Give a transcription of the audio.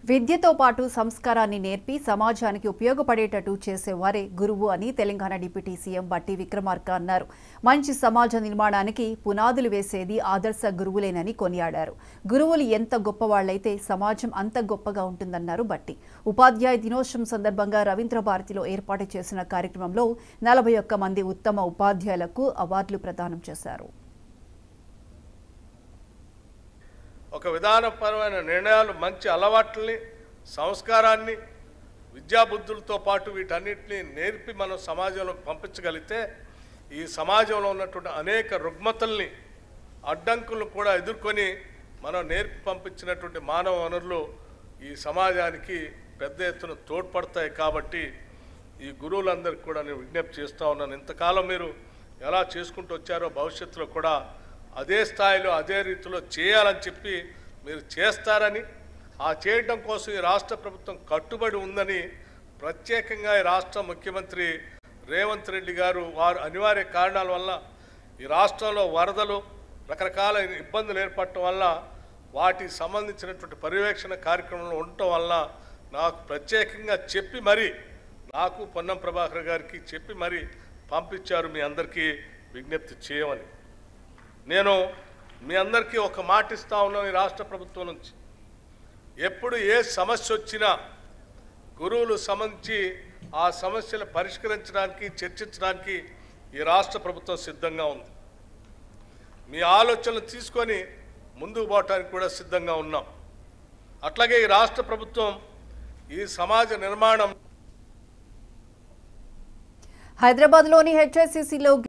విద్యతో పాటు సంస్కారాన్ని నేర్పి సమాజానికి ఉపయోగపడేటట్టు చేసేవారే గురువు అని తెలంగాణ డిప్యూటీ సీఎం బట్టి విక్రమార్క అన్నారు. మంచి సమాజ నిర్మాణానికి పునాదులు వేసేది ఆదర్శ గురువులేనని కొనియాడారు. గురువులు ఎంత గొప్పవాళ్లైతే సమాజం అంత గొప్పగా ఉంటుందన్నారు బట్టి. ఉపాధ్యాయ దినోత్సవం సందర్భంగా రవీంద్ర భారతిలో ఏర్పాటు చేసిన కార్యక్రమంలో 41 మంది ఉత్తమ ఉపాధ్యాయులకు అవార్డులు ప్రదానం చేశారు. ఒక విధానపరమైన నిర్ణయాలు, మంచి అలవాట్లని, సంస్కారాన్ని, విద్యాబుద్ధులతో పాటు వీటన్నిటిని నేర్పి మనం సమాజంలోకి పంపించగలిగితే ఈ సమాజంలో ఉన్నటువంటి అనేక రుగ్మతల్ని, అడ్డంకులను కూడా ఎదుర్కొని మనం నేర్పి పంపించినటువంటి మానవ వనరులు ఈ సమాజానికి పెద్ద ఎత్తున తోడ్పడతాయి. కాబట్టి ఈ గురువులందరికీ కూడా నేను విజ్ఞప్తి చేస్తూ ఉన్నాను. ఇంతకాలం మీరు ఎలా చేసుకుంటూ వచ్చారో భవిష్యత్తులో కూడా అదే స్థాయిలో అదే రీతిలో చేయాలని చెప్పి మీరు చేస్తారని, ఆ చేయడం కోసం ఈ రాష్ట్ర ప్రభుత్వం కట్టుబడి ఉందని ప్రత్యేకంగా ఈ రాష్ట్ర ముఖ్యమంత్రి రేవంత్ రెడ్డి గారు వారు అనివార్య కారణాల వల్ల ఈ రాష్ట్రంలో వరదలు, రకరకాల ఇబ్బందులు ఏర్పడటం వల్ల వాటికి సంబంధించినటువంటి పర్యవేక్షణ కార్యక్రమంలో ఉండటం వల్ల నాకు ప్రత్యేకంగా చెప్పి మరి, నాకు పొన్నం ప్రభాకర్ గారికి చెప్పి మరి పంపించారు మీ అందరికీ విజ్ఞప్తి చేయమని. నేను మీ అందరికీ ఒక మాట ఇస్తా ఉన్నాను. ఈ రాష్ట్ర ప్రభుత్వం నుంచి ఎప్పుడు ఏ సమస్య వచ్చినా గురువులు సంబంధించి ఆ సమస్యలు పరిష్కరించడానికి, చర్చించడానికి ఈ రాష్ట్ర ప్రభుత్వం సిద్ధంగా ఉంది. మీ ఆలోచనలు తీసుకొని ముందుకు పోవటానికి కూడా సిద్ధంగా ఉన్నాం. అట్లాగే ఈ రాష్ట్ర ప్రభుత్వం ఈ సమాజ నిర్మాణం హైదరాబాద్లోని హెచ్ఐసిసిలో